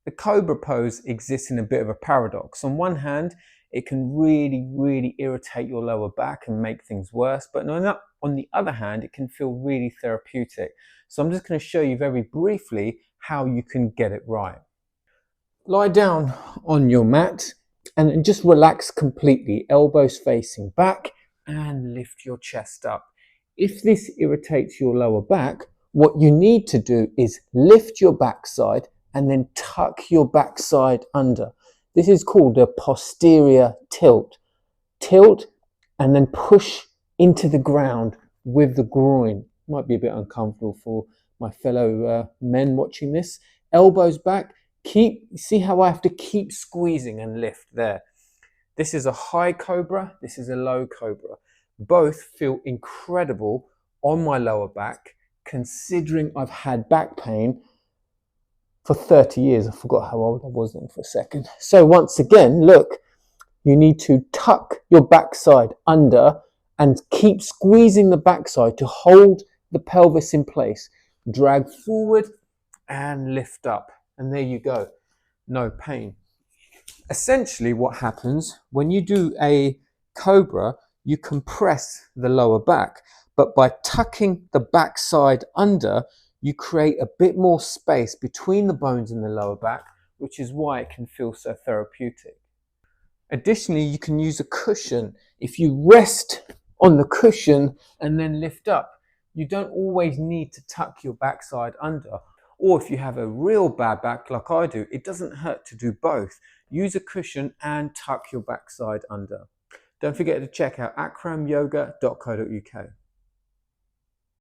The Cobra pose exists in a bit of a paradox. On one hand, it can really irritate your lower back and make things worse, but on the other hand, it can feel really therapeutic. So I'm just going to show you very briefly how you can get it right. Lie down on your mat and just relax completely, elbows facing back, and lift your chest up. If this irritates your lower back, what you need to do is lift your backside and then tuck your backside under. This is called a posterior tilt. Tilt and then push into the ground with the groin. Might be a bit uncomfortable for my fellow men watching this. Elbows back. See how I have to keep squeezing and lift there. This is a high cobra, this is a low cobra. Both feel incredible on my lower back, considering I've had back pain for 30 years. I forgot how old I was then for a second. So once again, look, you need to tuck your backside under and keep squeezing the backside to hold the pelvis in place. Drag forward and lift up. And there you go, no pain. Essentially what happens when you do a cobra, you compress the lower back, but by tucking the backside under, you create a bit more space between the bones in the lower back, which is why it can feel so therapeutic. Additionally, you can use a cushion. If you rest on the cushion and then lift up, you don't always need to tuck your backside under. Or if you have a real bad back like I do, it doesn't hurt to do both. Use a cushion and tuck your backside under. Don't forget to check out akramyoga.co.uk.